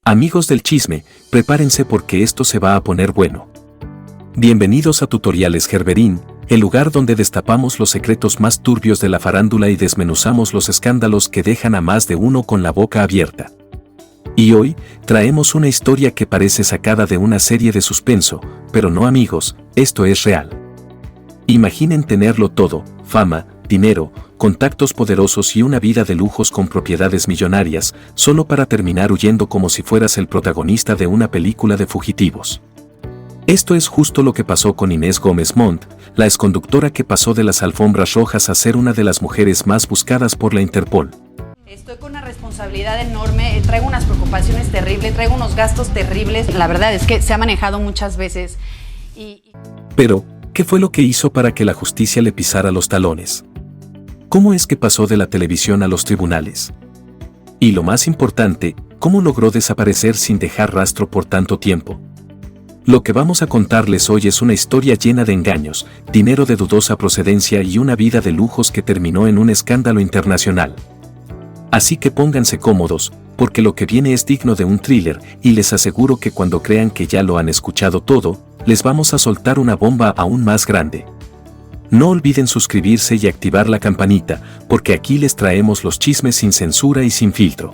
Amigos del chisme, prepárense porque esto se va a poner bueno. Bienvenidos a Tutoriales Gerberín, el lugar donde destapamos los secretos más turbios de la farándula y desmenuzamos los escándalos que dejan a más de uno con la boca abierta. Y hoy, traemos una historia que parece sacada de una serie de suspenso, pero no amigos, esto es real. Imaginen tenerlo todo, fama, dinero, contactos poderosos y una vida de lujos con propiedades millonarias, solo para terminar huyendo como si fueras el protagonista de una película de fugitivos. Esto es justo lo que pasó con Inés Gómez Montt, la exconductora que pasó de las alfombras rojas a ser una de las mujeres más buscadas por la Interpol. Estoy con una responsabilidad enorme, traigo unas preocupaciones terribles, traigo unos gastos terribles. La verdad es que se ha manejado muchas veces Pero, ¿qué fue lo que hizo para que la justicia le pisara los talones? ¿Cómo es que pasó de la televisión a los tribunales? Y lo más importante, ¿cómo logró desaparecer sin dejar rastro por tanto tiempo? Lo que vamos a contarles hoy es una historia llena de engaños, dinero de dudosa procedencia y una vida de lujos que terminó en un escándalo internacional. Así que pónganse cómodos, porque lo que viene es digno de un thriller, y les aseguro que cuando crean que ya lo han escuchado todo, les vamos a soltar una bomba aún más grande. No olviden suscribirse y activar la campanita, porque aquí les traemos los chismes sin censura y sin filtro.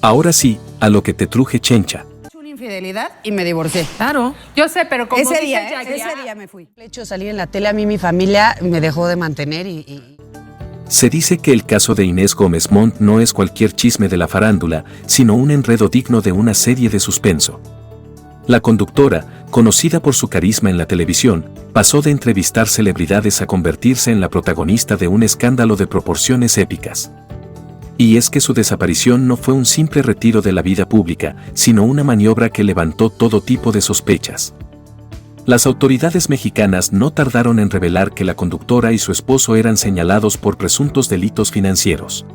Ahora sí, a lo que te truje, chencha. una infidelidad y me divorcié. Claro. Yo sé, pero como Ese dice día, Jackie, ese día me fui. El hecho de salir en la tele, a mí mi familia me dejó de mantener Se dice que el caso de Inés Gómez Montt no es cualquier chisme de la farándula, sino un enredo digno de una serie de suspenso. La conductora, conocida por su carisma en la televisión, pasó de entrevistar celebridades a convertirse en la protagonista de un escándalo de proporciones épicas. Y es que su desaparición no fue un simple retiro de la vida pública, sino una maniobra que levantó todo tipo de sospechas. Las autoridades mexicanas no tardaron en revelar que la conductora y su esposo eran señalados por presuntos delitos financieros.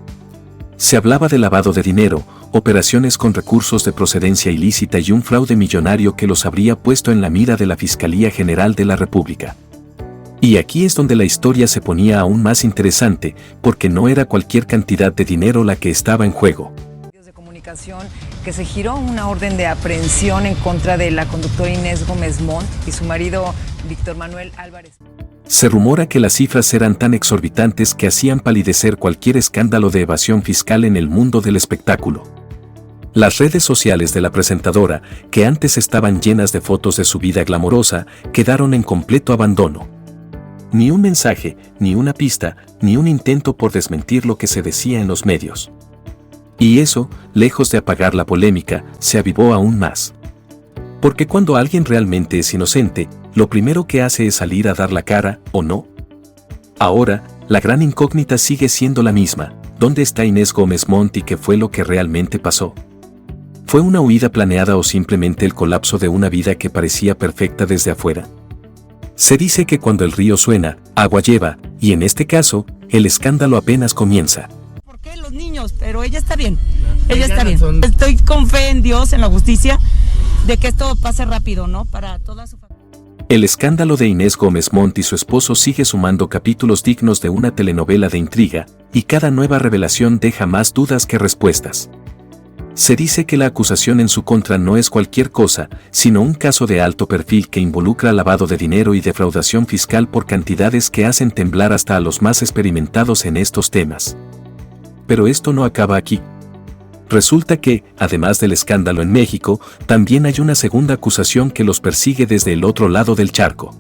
Se hablaba de lavado de dinero, operaciones con recursos de procedencia ilícita y un fraude millonario que los habría puesto en la mira de la Fiscalía General de la República. Y aquí es donde la historia se ponía aún más interesante, porque no era cualquier cantidad de dinero la que estaba en juego. De comunicación que se giró una orden de aprehensión en contra de la conductora Inés Gómez Montt y su marido Víctor Manuel Álvarez. Se rumora que las cifras eran tan exorbitantes que hacían palidecer cualquier escándalo de evasión fiscal en el mundo del espectáculo. Las redes sociales de la presentadora, que antes estaban llenas de fotos de su vida glamorosa, quedaron en completo abandono. Ni un mensaje, ni una pista, ni un intento por desmentir lo que se decía en los medios. Y eso, lejos de apagar la polémica, se avivó aún más. Porque cuando alguien realmente es inocente, lo primero que hace es salir a dar la cara, ¿o no? Ahora, la gran incógnita sigue siendo la misma: ¿dónde está Inés Gómez Montt y qué fue lo que realmente pasó? ¿Fue una huida planeada o simplemente el colapso de una vida que parecía perfecta desde afuera? Se dice que cuando el río suena, agua lleva, y en este caso, el escándalo apenas comienza. ¿Por qué los niños? Pero ella está bien. Ella está bien. Estoy con fe en Dios, en la justicia, de que esto pase rápido, ¿no? Para toda su familia. El escándalo de Inés Gómez Montt y su esposo sigue sumando capítulos dignos de una telenovela de intriga, y cada nueva revelación deja más dudas que respuestas. Se dice que la acusación en su contra no es cualquier cosa, sino un caso de alto perfil que involucra lavado de dinero y defraudación fiscal por cantidades que hacen temblar hasta a los más experimentados en estos temas. Pero esto no acaba aquí. Resulta que, además del escándalo en México, también hay una segunda acusación que los persigue desde el otro lado del charco.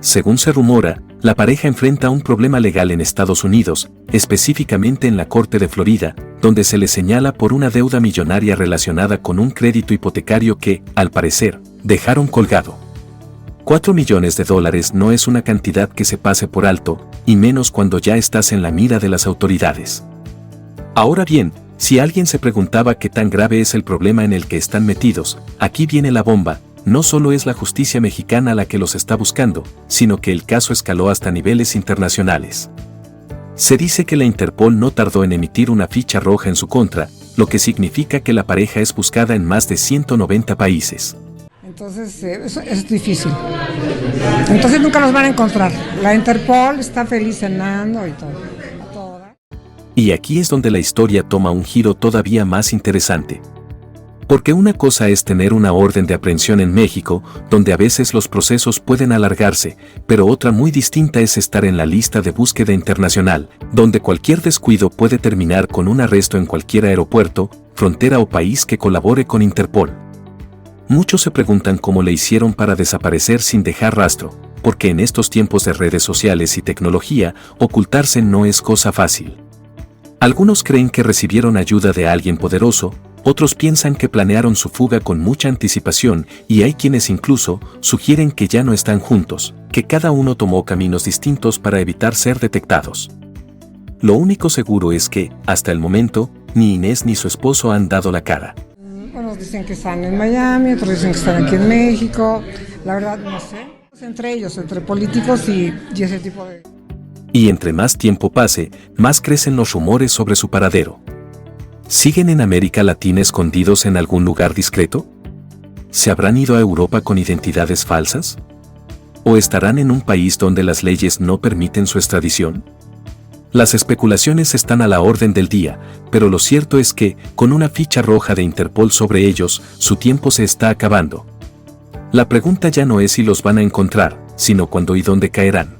Según se rumora, la pareja enfrenta un problema legal en Estados Unidos, específicamente en la Corte de Florida, donde se le señala por una deuda millonaria relacionada con un crédito hipotecario que, al parecer, dejaron colgado. $4 millones no es una cantidad que se pase por alto, y menos cuando ya estás en la mira de las autoridades. Ahora bien, si alguien se preguntaba qué tan grave es el problema en el que están metidos, aquí viene la bomba. No solo es la justicia mexicana la que los está buscando, sino que el caso escaló hasta niveles internacionales. Se dice que la Interpol no tardó en emitir una ficha roja en su contra, lo que significa que la pareja es buscada en más de 190 países. Entonces, eso es difícil. Entonces nunca los van a encontrar. La Interpol está feliz cenando y todo. Y aquí es donde la historia toma un giro todavía más interesante. Porque una cosa es tener una orden de aprehensión en México, donde a veces los procesos pueden alargarse, pero otra muy distinta es estar en la lista de búsqueda internacional, donde cualquier descuido puede terminar con un arresto en cualquier aeropuerto, frontera o país que colabore con Interpol. Muchos se preguntan cómo le hicieron para desaparecer sin dejar rastro, porque en estos tiempos de redes sociales y tecnología, ocultarse no es cosa fácil. Algunos creen que recibieron ayuda de alguien poderoso, otros piensan que planearon su fuga con mucha anticipación y hay quienes incluso sugieren que ya no están juntos, que cada uno tomó caminos distintos para evitar ser detectados. Lo único seguro es que, hasta el momento, ni Inés ni su esposo han dado la cara. Unos dicen que están en Miami, otros dicen que están aquí en México. La verdad no sé. Entre ellos, entre políticos y ese tipo de... Y entre más tiempo pase, más crecen los rumores sobre su paradero. ¿Siguen en América Latina escondidos en algún lugar discreto? ¿Se habrán ido a Europa con identidades falsas? ¿O estarán en un país donde las leyes no permiten su extradición? Las especulaciones están a la orden del día, pero lo cierto es que, con una ficha roja de Interpol sobre ellos, su tiempo se está acabando. La pregunta ya no es si los van a encontrar, sino cuándo y dónde caerán.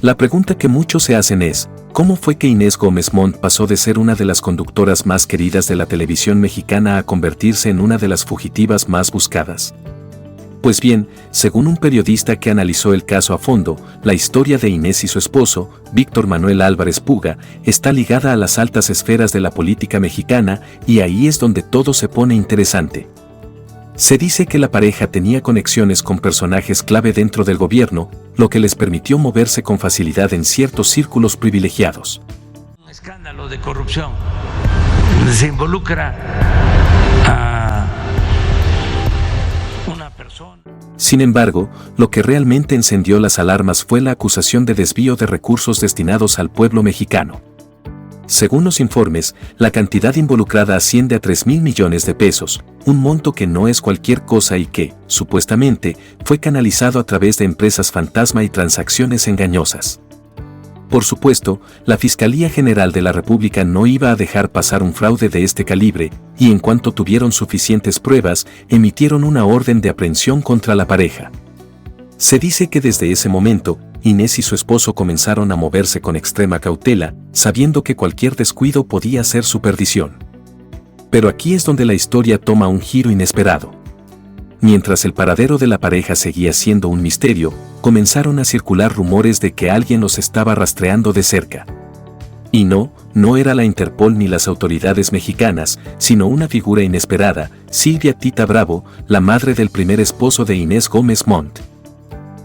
La pregunta que muchos se hacen es, ¿cómo fue que Inés Gómez Montt pasó de ser una de las conductoras más queridas de la televisión mexicana a convertirse en una de las fugitivas más buscadas? Pues bien, según un periodista que analizó el caso a fondo, la historia de Inés y su esposo, Víctor Manuel Álvarez Puga, está ligada a las altas esferas de la política mexicana y ahí es donde todo se pone interesante. Se dice que la pareja tenía conexiones con personajes clave dentro del gobierno, lo que les permitió moverse con facilidad en ciertos círculos privilegiados. Un escándalo de corrupción se involucra a una persona. Sin embargo, lo que realmente encendió las alarmas fue la acusación de desvío de recursos destinados al pueblo mexicano. Según los informes, la cantidad involucrada asciende a 3,000 millones de pesos, un monto que no es cualquier cosa y que, supuestamente, fue canalizado a través de empresas fantasma y transacciones engañosas. Por supuesto, la Fiscalía General de la República no iba a dejar pasar un fraude de este calibre, y en cuanto tuvieron suficientes pruebas, emitieron una orden de aprehensión contra la pareja. Se dice que desde ese momento, Inés y su esposo comenzaron a moverse con extrema cautela, sabiendo que cualquier descuido podía ser su perdición. Pero aquí es donde la historia toma un giro inesperado. Mientras el paradero de la pareja seguía siendo un misterio, comenzaron a circular rumores de que alguien los estaba rastreando de cerca. Y no era la Interpol ni las autoridades mexicanas, sino una figura inesperada, Silvia Tita Bravo, la madre del primer esposo de Inés Gómez Montt.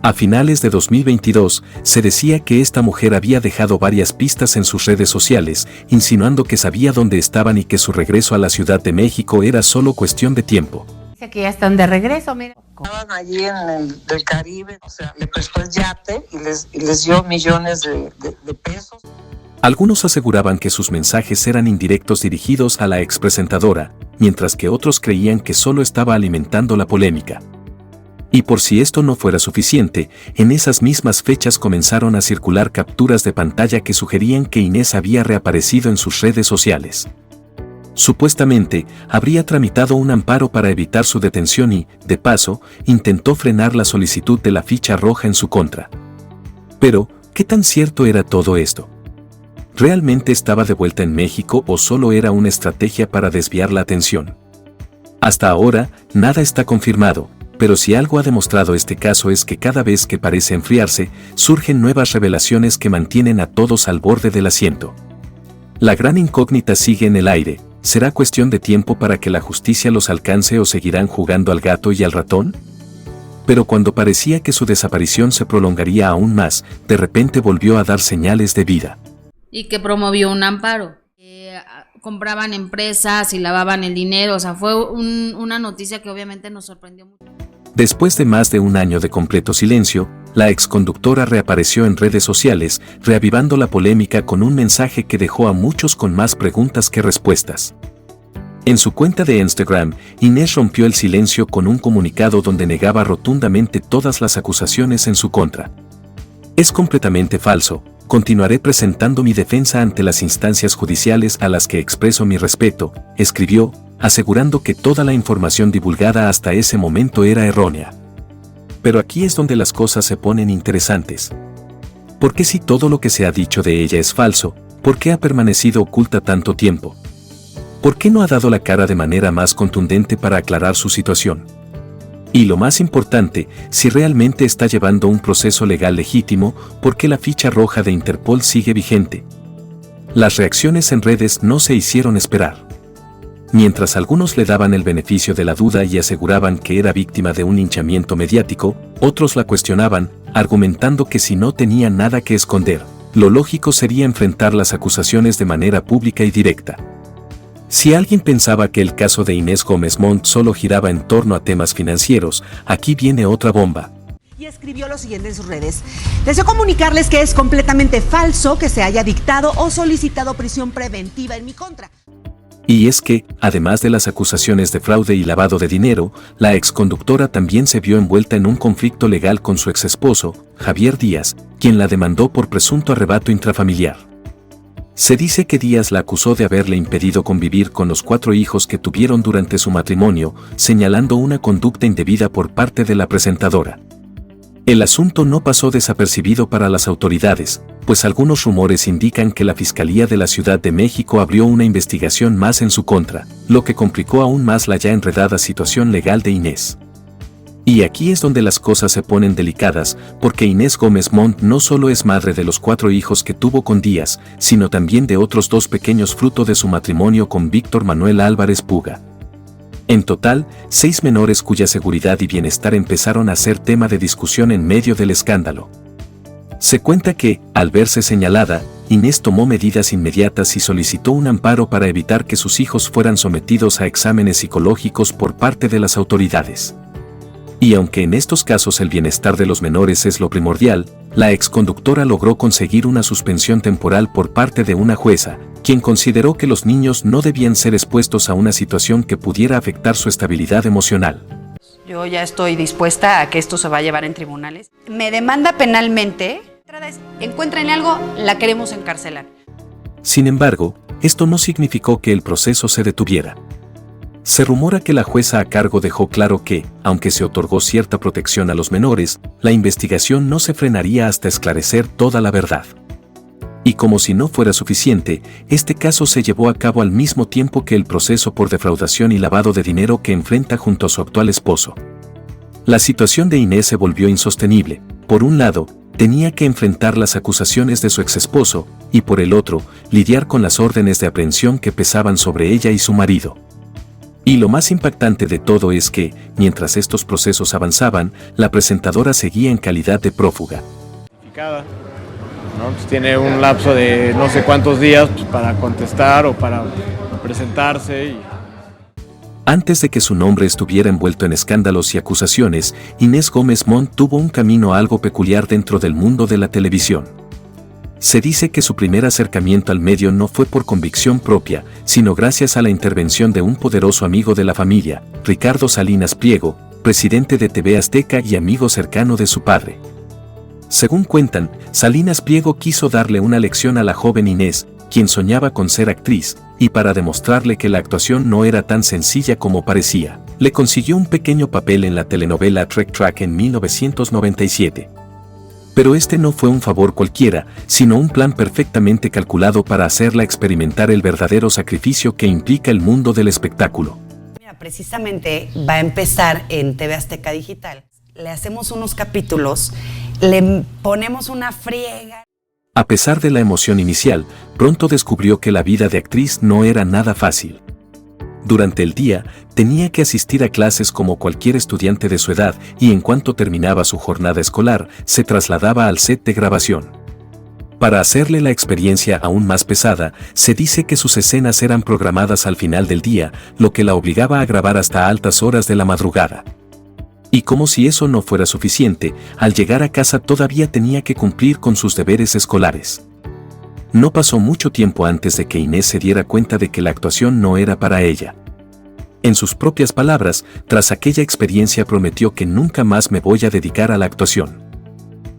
A finales de 2022, se decía que esta mujer había dejado varias pistas en sus redes sociales, insinuando que sabía dónde estaban y que su regreso a la Ciudad de México era solo cuestión de tiempo. Dice que ya están de regreso, mira. Estaban allí en el Caribe, o sea, le prestó el yate y les dio millones de pesos. Algunos aseguraban que sus mensajes eran indirectos dirigidos a la expresentadora, mientras que otros creían que solo estaba alimentando la polémica. Y por si esto no fuera suficiente, en esas mismas fechas comenzaron a circular capturas de pantalla que sugerían que Inés había reaparecido en sus redes sociales. Supuestamente, habría tramitado un amparo para evitar su detención y, de paso, intentó frenar la solicitud de la ficha roja en su contra. Pero, ¿qué tan cierto era todo esto? ¿Realmente estaba de vuelta en México o solo era una estrategia para desviar la atención? Hasta ahora, nada está confirmado. Pero si algo ha demostrado este caso es que cada vez que parece enfriarse, surgen nuevas revelaciones que mantienen a todos al borde del asiento. La gran incógnita sigue en el aire. ¿Será cuestión de tiempo para que la justicia los alcance o seguirán jugando al gato y al ratón? Pero cuando parecía que su desaparición se prolongaría aún más, de repente volvió a dar señales de vida. Y que promovió un amparo. Compraban empresas y lavaban el dinero, o sea, fue una noticia que obviamente nos sorprendió mucho. Después de más de un año de completo silencio, la exconductora reapareció en redes sociales, reavivando la polémica con un mensaje que dejó a muchos con más preguntas que respuestas. En su cuenta de Instagram, Inés rompió el silencio con un comunicado donde negaba rotundamente todas las acusaciones en su contra. Es completamente falso. Continuaré presentando mi defensa ante las instancias judiciales a las que expreso mi respeto, escribió, asegurando que toda la información divulgada hasta ese momento era errónea. Pero aquí es donde las cosas se ponen interesantes. ¿Por qué si todo lo que se ha dicho de ella es falso, por qué ha permanecido oculta tanto tiempo? ¿Por qué no ha dado la cara de manera más contundente para aclarar su situación? Y lo más importante, si realmente está llevando un proceso legal legítimo, ¿por qué la ficha roja de Interpol sigue vigente? Las reacciones en redes no se hicieron esperar. Mientras algunos le daban el beneficio de la duda y aseguraban que era víctima de un linchamiento mediático, otros la cuestionaban, argumentando que si no tenía nada que esconder, lo lógico sería enfrentar las acusaciones de manera pública y directa. Si alguien pensaba que el caso de Inés Gómez Montt solo giraba en torno a temas financieros, aquí viene otra bomba. Y escribió lo siguiente en sus redes. Deseo comunicarles que es completamente falso que se haya dictado o solicitado prisión preventiva en mi contra. Y es que, además de las acusaciones de fraude y lavado de dinero, la exconductora también se vio envuelta en un conflicto legal con su exesposo, Javier Díaz, quien la demandó por presunto arrebato intrafamiliar. Se dice que Díaz la acusó de haberle impedido convivir con los 4 hijos que tuvieron durante su matrimonio, señalando una conducta indebida por parte de la presentadora. El asunto no pasó desapercibido para las autoridades, pues algunos rumores indican que la Fiscalía de la Ciudad de México abrió una investigación más en su contra, lo que complicó aún más la ya enredada situación legal de Inés. Y aquí es donde las cosas se ponen delicadas, porque Inés Gómez Montt no solo es madre de los 4 hijos que tuvo con Díaz, sino también de otros 2 pequeños fruto de su matrimonio con Víctor Manuel Álvarez Puga. En total, 6 menores cuya seguridad y bienestar empezaron a ser tema de discusión en medio del escándalo. Se cuenta que, al verse señalada, Inés tomó medidas inmediatas y solicitó un amparo para evitar que sus hijos fueran sometidos a exámenes psicológicos por parte de las autoridades. Y aunque en estos casos el bienestar de los menores es lo primordial, la exconductora logró conseguir una suspensión temporal por parte de una jueza, quien consideró que los niños no debían ser expuestos a una situación que pudiera afectar su estabilidad emocional. Yo ya estoy dispuesta a que esto se va a llevar en tribunales. Me demanda penalmente, encuentren algo, la queremos encarcelar. Sin embargo, esto no significó que el proceso se detuviera. Se rumora que la jueza a cargo dejó claro que, aunque se otorgó cierta protección a los menores, la investigación no se frenaría hasta esclarecer toda la verdad. Y como si no fuera suficiente, este caso se llevó a cabo al mismo tiempo que el proceso por defraudación y lavado de dinero que enfrenta junto a su actual esposo. La situación de Inés se volvió insostenible. Por un lado, tenía que enfrentar las acusaciones de su exesposo, y por el otro, lidiar con las órdenes de aprehensión que pesaban sobre ella y su marido. Y lo más impactante de todo es que, mientras estos procesos avanzaban, la presentadora seguía en calidad de prófuga. ¿No? Pues tiene un lapso de no sé cuántos días pues, para contestar o para presentarse. Antes de que su nombre estuviera envuelto en escándalos y acusaciones, Inés Gómez Montt tuvo un camino algo peculiar dentro del mundo de la televisión. Se dice que su primer acercamiento al medio no fue por convicción propia, sino gracias a la intervención de un poderoso amigo de la familia, Ricardo Salinas Pliego, presidente de TV Azteca y amigo cercano de su padre. Según cuentan, Salinas Pliego quiso darle una lección a la joven Inés, quien soñaba con ser actriz, y para demostrarle que la actuación no era tan sencilla como parecía, le consiguió un pequeño papel en la telenovela Trek Track en 1997. Pero este no fue un favor cualquiera, sino un plan perfectamente calculado para hacerla experimentar el verdadero sacrificio que implica el mundo del espectáculo. Mira, precisamente va a empezar en TV Azteca Digital. Le hacemos unos capítulos, le ponemos una friega. A pesar de la emoción inicial, pronto descubrió que la vida de actriz no era nada fácil. Durante el día, tenía que asistir a clases como cualquier estudiante de su edad y en cuanto terminaba su jornada escolar, se trasladaba al set de grabación. Para hacerle la experiencia aún más pesada, se dice que sus escenas eran programadas al final del día, lo que la obligaba a grabar hasta altas horas de la madrugada. Y como si eso no fuera suficiente, al llegar a casa todavía tenía que cumplir con sus deberes escolares. No pasó mucho tiempo antes de que Inés se diera cuenta de que la actuación no era para ella. En sus propias palabras, tras aquella experiencia prometió que nunca más me voy a dedicar a la actuación.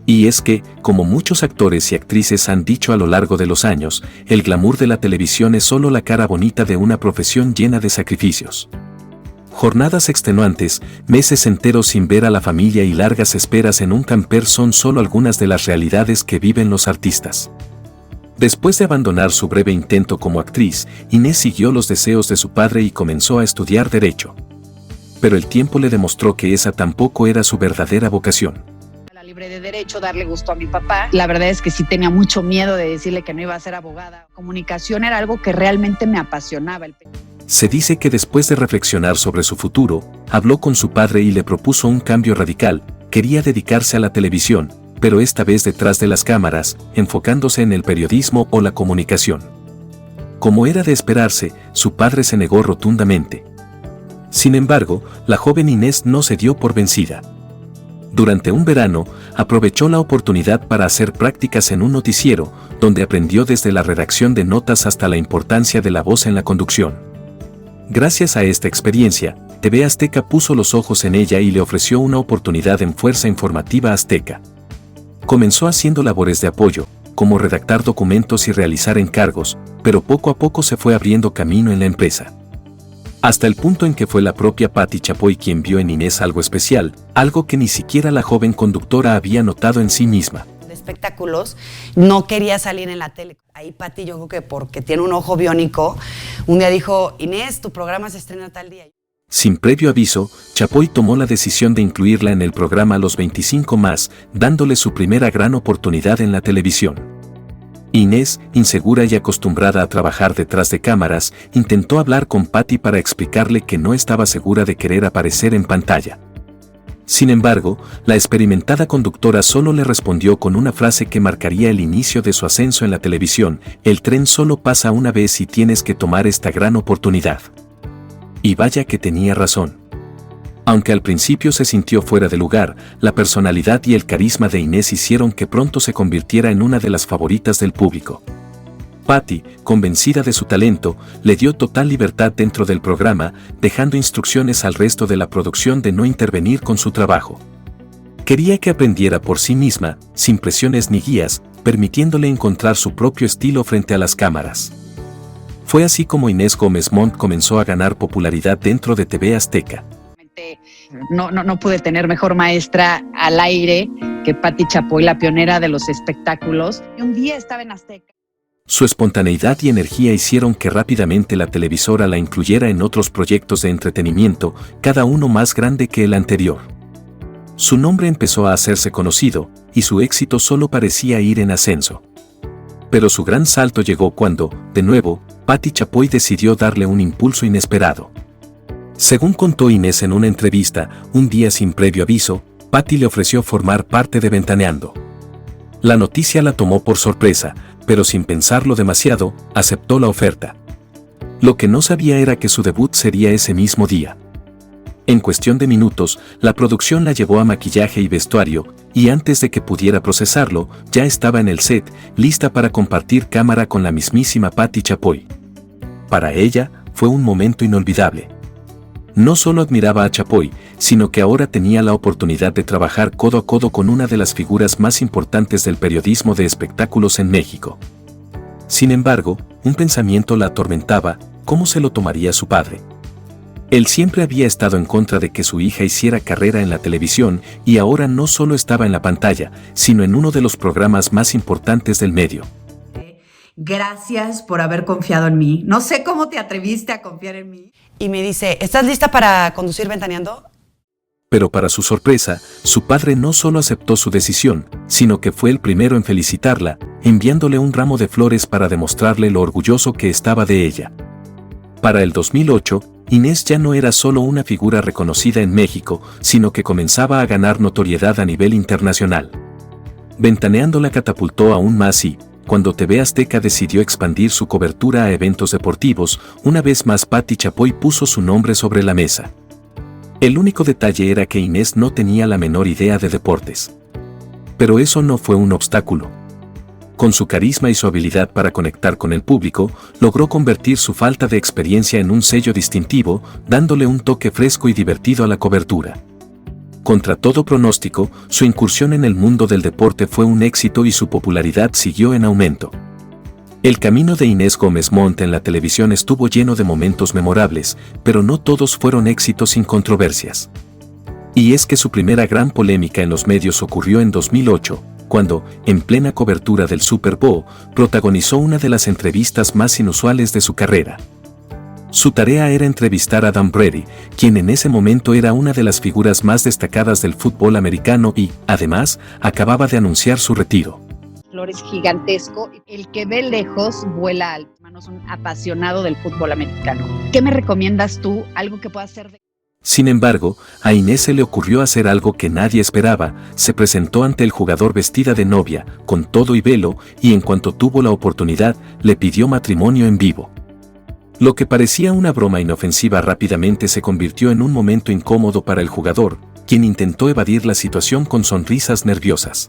Y es que, como muchos actores y actrices han dicho a lo largo de los años, el glamour de la televisión es solo la cara bonita de una profesión llena de sacrificios. Jornadas extenuantes, meses enteros sin ver a la familia y largas esperas en un camper son solo algunas de las realidades que viven los artistas. Después de abandonar su breve intento como actriz, Inés siguió los deseos de su padre y comenzó a estudiar Derecho. Pero el tiempo le demostró que esa tampoco era su verdadera vocación. Libre de derecho, darle gusto a mi papá. La verdad es que sí tenía mucho miedo de decirle que no iba a ser abogada. Comunicación era algo que realmente me apasionaba. Se dice que después de reflexionar sobre su futuro, habló con su padre y le propuso un cambio radical. Quería dedicarse a la televisión, pero esta vez detrás de las cámaras, enfocándose en el periodismo o la comunicación. Como era de esperarse, su padre se negó rotundamente. Sin embargo, la joven Inés no se dio por vencida. Durante un verano, aprovechó la oportunidad para hacer prácticas en un noticiero, donde aprendió desde la redacción de notas hasta la importancia de la voz en la conducción. Gracias a esta experiencia, TV Azteca puso los ojos en ella y le ofreció una oportunidad en Fuerza Informativa Azteca. Comenzó haciendo labores de apoyo, como redactar documentos y realizar encargos, pero poco a poco se fue abriendo camino en la empresa. Hasta el punto en que fue la propia Patti Chapoy quien vio en Inés algo especial, algo que ni siquiera la joven conductora había notado en sí misma. De espectáculos, no quería salir en la tele. Ahí Patti, yo creo que porque tiene un ojo biónico, un día dijo, Inés, tu programa se estrena tal día. Sin previo aviso, Chapoy tomó la decisión de incluirla en el programa Los 25 Más, dándole su primera gran oportunidad en la televisión. Inés, insegura y acostumbrada a trabajar detrás de cámaras, intentó hablar con Patti para explicarle que no estaba segura de querer aparecer en pantalla. Sin embargo, la experimentada conductora solo le respondió con una frase que marcaría el inicio de su ascenso en la televisión: el tren solo pasa una vez y tienes que tomar esta gran oportunidad. Y vaya que tenía razón. Aunque al principio se sintió fuera de lugar, la personalidad y el carisma de Inés hicieron que pronto se convirtiera en una de las favoritas del público. Patti, convencida de su talento, le dio total libertad dentro del programa, dejando instrucciones al resto de la producción de no intervenir con su trabajo. Quería que aprendiera por sí misma, sin presiones ni guías, permitiéndole encontrar su propio estilo frente a las cámaras. Fue así como Inés Gómez Montt comenzó a ganar popularidad dentro de TV Azteca. No pude tener mejor maestra al aire que Patti Chapoy, la pionera de los espectáculos. Un día estaba en Azteca. Su espontaneidad y energía hicieron que rápidamente la televisora la incluyera en otros proyectos de entretenimiento, cada uno más grande que el anterior. Su nombre empezó a hacerse conocido, y su éxito solo parecía ir en ascenso. Pero su gran salto llegó cuando, de nuevo, Patti Chapoy decidió darle un impulso inesperado. Según contó Inés en una entrevista, un día sin previo aviso, Patti le ofreció formar parte de Ventaneando. La noticia la tomó por sorpresa, pero sin pensarlo demasiado, aceptó la oferta. Lo que no sabía era que su debut sería ese mismo día. En cuestión de minutos, la producción la llevó a maquillaje y vestuario, y antes de que pudiera procesarlo, ya estaba en el set, lista para compartir cámara con la mismísima Patti Chapoy. Para ella, fue un momento inolvidable. No solo admiraba a Chapoy, sino que ahora tenía la oportunidad de trabajar codo a codo con una de las figuras más importantes del periodismo de espectáculos en México. Sin embargo, un pensamiento la atormentaba: ¿cómo se lo tomaría su padre? Él siempre había estado en contra de que su hija hiciera carrera en la televisión, y ahora no solo estaba en la pantalla, sino en uno de los programas más importantes del medio. Gracias por haber confiado en mí. No sé cómo te atreviste a confiar en mí. Y me dice, ¿estás lista para conducir Ventaneando? Pero para su sorpresa, su padre no solo aceptó su decisión, sino que fue el primero en felicitarla, enviándole un ramo de flores para demostrarle lo orgulloso que estaba de ella. Para el 2008, Inés ya no era solo una figura reconocida en México, sino que comenzaba a ganar notoriedad a nivel internacional. Ventaneando la catapultó aún más y, cuando TV Azteca decidió expandir su cobertura a eventos deportivos, una vez más Patti Chapoy puso su nombre sobre la mesa. El único detalle era que Inés no tenía la menor idea de deportes. Pero eso no fue un obstáculo. Con su carisma y su habilidad para conectar con el público, logró convertir su falta de experiencia en un sello distintivo, dándole un toque fresco y divertido a la cobertura. contra todo pronóstico, su incursión en el mundo del deporte fue un éxito y su popularidad siguió en aumento. El camino de Inés Gómez Montt en la televisión estuvo lleno de momentos memorables, pero no todos fueron éxitos sin controversias. Y es que su primera gran polémica en los medios ocurrió en 2008, cuando, en plena cobertura del Super Bowl, protagonizó una de las entrevistas más inusuales de su carrera. Su tarea era entrevistar a Tom Brady, quien en ese momento era una de las figuras más destacadas del fútbol americano y, además, acababa de anunciar su retiro. Flores gigantesco, el que ve lejos vuela alto. Hermano, es un apasionado del fútbol americano. ¿Qué me recomiendas tú? Algo que pueda hacer. Sin embargo, a Inés se le ocurrió hacer algo que nadie esperaba. Se presentó ante el jugador vestida de novia, con todo y velo, y en cuanto tuvo la oportunidad, le pidió matrimonio en vivo. Lo que parecía una broma inofensiva rápidamente se convirtió en un momento incómodo para el jugador, quien intentó evadir la situación con sonrisas nerviosas.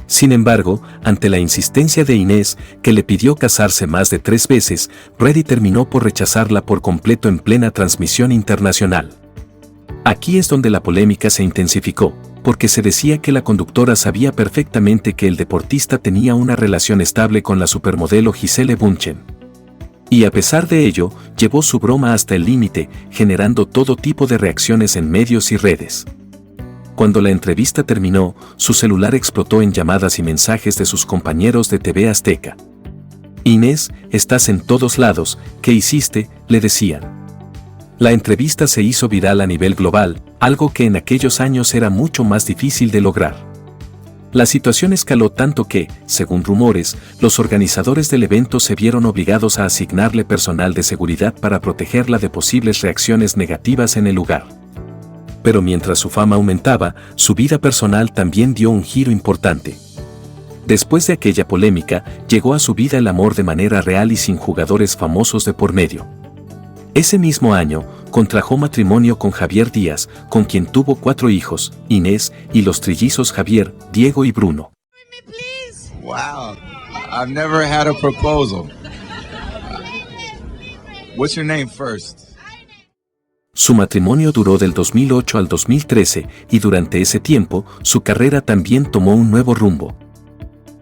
Sin embargo, ante la insistencia de Inés, que le pidió casarse más de 3 veces, Brady terminó por rechazarla por completo en plena transmisión internacional. Aquí es donde la polémica se intensificó, porque se decía que la conductora sabía perfectamente que el deportista tenía una relación estable con la supermodelo Gisele Bündchen. Y a pesar de ello, llevó su broma hasta el límite, generando todo tipo de reacciones en medios y redes. Cuando la entrevista terminó, su celular explotó en llamadas y mensajes de sus compañeros de TV Azteca. Inés, estás en todos lados, ¿qué hiciste?, le decían. La entrevista se hizo viral a nivel global, algo que en aquellos años era mucho más difícil de lograr. La situación escaló tanto que, según rumores, los organizadores del evento se vieron obligados a asignarle personal de seguridad para protegerla de posibles reacciones negativas en el lugar. Pero mientras su fama aumentaba, su vida personal también dio un giro importante. Después de aquella polémica, llegó a su vida el amor de manera real y sin jugadores famosos de por medio. Ese mismo año, contrajo matrimonio con Javier Díaz, con quien tuvo 4 hijos, Inés, y los trillizos Javier, Diego y Bruno. Wow, I've never had a proposal. What's your name first? Su matrimonio duró del 2008 al 2013, y durante ese tiempo, su carrera también tomó un nuevo rumbo.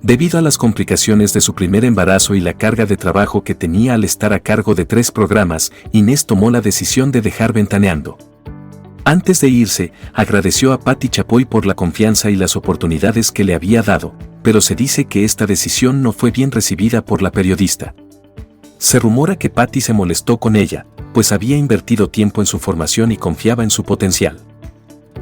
Debido a las complicaciones de su primer embarazo y la carga de trabajo que tenía al estar a cargo de 3 programas, Inés tomó la decisión de dejar Ventaneando. Antes de irse, agradeció a Patti Chapoy por la confianza y las oportunidades que le había dado, pero se dice que esta decisión no fue bien recibida por la periodista. Se rumora que Patti se molestó con ella, pues había invertido tiempo en su formación y confiaba en su potencial.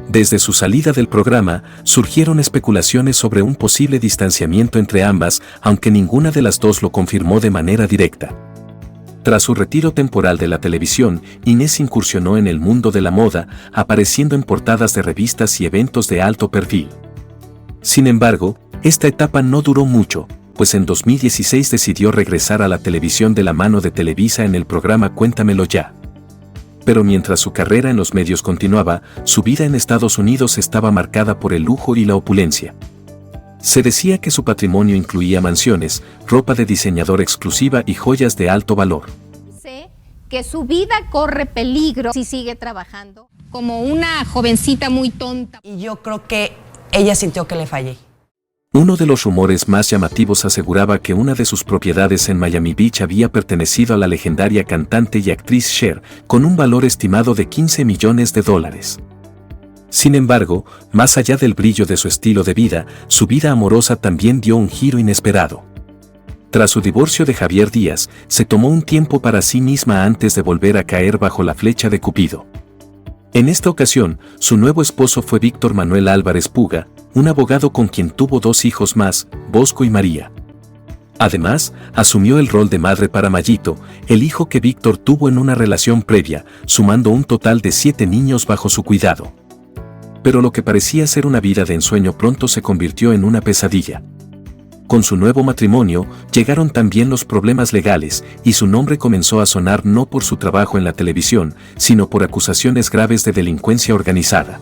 Desde su salida del programa, surgieron especulaciones sobre un posible distanciamiento entre ambas, aunque ninguna de las dos lo confirmó de manera directa. Tras su retiro temporal de la televisión, Inés incursionó en el mundo de la moda, apareciendo en portadas de revistas y eventos de alto perfil. Sin embargo, esta etapa no duró mucho, pues en 2016 decidió regresar a la televisión de la mano de Televisa en el programa Cuéntamelo Ya. Pero mientras su carrera en los medios continuaba, su vida en Estados Unidos estaba marcada por el lujo y la opulencia. Se decía que su patrimonio incluía mansiones, ropa de diseñador exclusiva y joyas de alto valor. Sé que su vida corre peligro si sigue trabajando como una jovencita muy tonta. Y yo creo que ella sintió que le fallé. Uno de los rumores más llamativos aseguraba que una de sus propiedades en Miami Beach había pertenecido a la legendaria cantante y actriz Cher, con un valor estimado de $15 millones. Sin embargo, más allá del brillo de su estilo de vida, su vida amorosa también dio un giro inesperado. Tras su divorcio de Javier Díaz, se tomó un tiempo para sí misma antes de volver a caer bajo la flecha de Cupido. En esta ocasión, su nuevo esposo fue Víctor Manuel Álvarez Puga, un abogado con quien tuvo 2 hijos más, Bosco y María. Además, asumió el rol de madre para Mayito, el hijo que Víctor tuvo en una relación previa, sumando un total de 7 niños bajo su cuidado. Pero lo que parecía ser una vida de ensueño pronto se convirtió en una pesadilla. Con su nuevo matrimonio, llegaron también los problemas legales, y su nombre comenzó a sonar no por su trabajo en la televisión, sino por acusaciones graves de delincuencia organizada.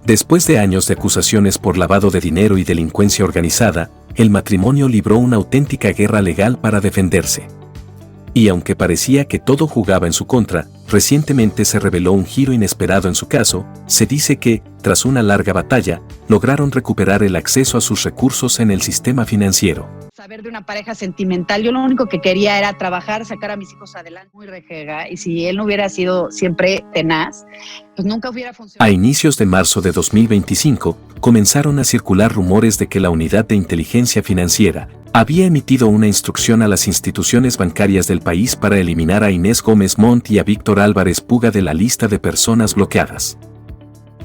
Después de años de acusaciones por lavado de dinero y delincuencia organizada, el matrimonio libró una auténtica guerra legal para defenderse. Y aunque parecía que todo jugaba en su contra, recientemente se reveló un giro inesperado en su caso. Se dice que, tras una larga batalla, lograron recuperar el acceso a sus recursos en el sistema financiero. Saber de una pareja sentimental, yo lo único que quería era trabajar, sacar a mis hijos adelante, muy rejega, y si él no hubiera sido siempre tenaz, pues nunca hubiera funcionado. A inicios de marzo de 2025, comenzaron a circular rumores de que la Unidad de Inteligencia Financiera había emitido una instrucción a las instituciones bancarias del país para eliminar a Inés Gómez Montt y a Víctor Álvarez Puga de la lista de personas bloqueadas.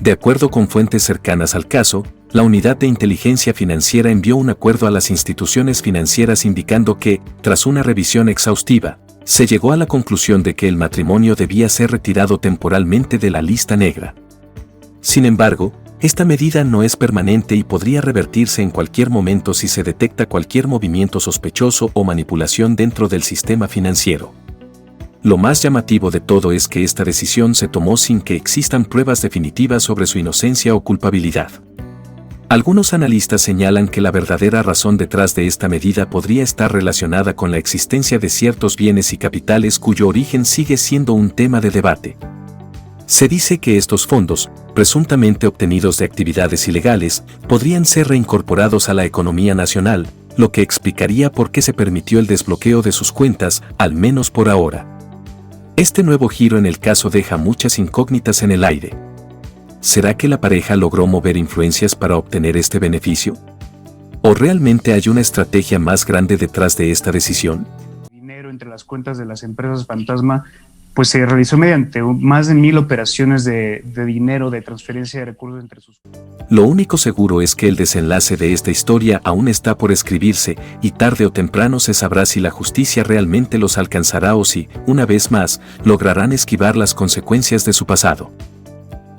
De acuerdo con fuentes cercanas al caso, la Unidad de Inteligencia Financiera envió un acuerdo a las instituciones financieras indicando que, tras una revisión exhaustiva, se llegó a la conclusión de que el matrimonio debía ser retirado temporalmente de la lista negra. Sin embargo, esta medida no es permanente y podría revertirse en cualquier momento si se detecta cualquier movimiento sospechoso o manipulación dentro del sistema financiero. Lo más llamativo de todo es que esta decisión se tomó sin que existan pruebas definitivas sobre su inocencia o culpabilidad. Algunos analistas señalan que la verdadera razón detrás de esta medida podría estar relacionada con la existencia de ciertos bienes y capitales cuyo origen sigue siendo un tema de debate. Se dice que estos fondos, presuntamente obtenidos de actividades ilegales, podrían ser reincorporados a la economía nacional, lo que explicaría por qué se permitió el desbloqueo de sus cuentas, al menos por ahora. Este nuevo giro en el caso deja muchas incógnitas en el aire. ¿Será que la pareja logró mover influencias para obtener este beneficio? ¿O realmente hay una estrategia más grande detrás de esta decisión? Dinero entre las cuentas de las empresas fantasma, pues se realizó mediante más de 1,000 operaciones de dinero, de transferencia de recursos entre sus... Lo único seguro es que el desenlace de esta historia aún está por escribirse, y tarde o temprano se sabrá si la justicia realmente los alcanzará o si, una vez más, lograrán esquivar las consecuencias de su pasado.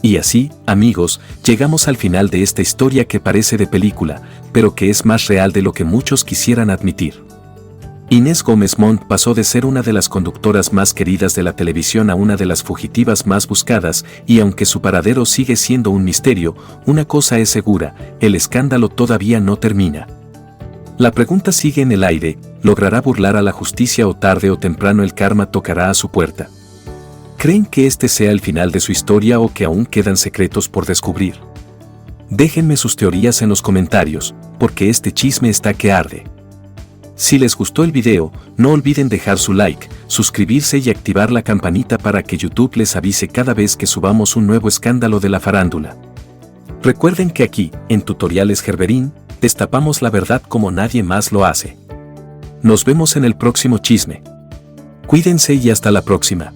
Y así, amigos, llegamos al final de esta historia que parece de película, pero que es más real de lo que muchos quisieran admitir. Inés Gómez Montt pasó de ser una de las conductoras más queridas de la televisión a una de las fugitivas más buscadas, y aunque su paradero sigue siendo un misterio, una cosa es segura, el escándalo todavía no termina. La pregunta sigue en el aire, ¿logrará burlar a la justicia o tarde o temprano el karma tocará a su puerta? ¿Creen que este sea el final de su historia o que aún quedan secretos por descubrir? Déjenme sus teorías en los comentarios, porque este chisme está que arde. Si les gustó el video, no olviden dejar su like, suscribirse y activar la campanita para que YouTube les avise cada vez que subamos un nuevo escándalo de la farándula. Recuerden que aquí, en Tutoriales Gerberín, destapamos la verdad como nadie más lo hace. Nos vemos en el próximo chisme. Cuídense y hasta la próxima.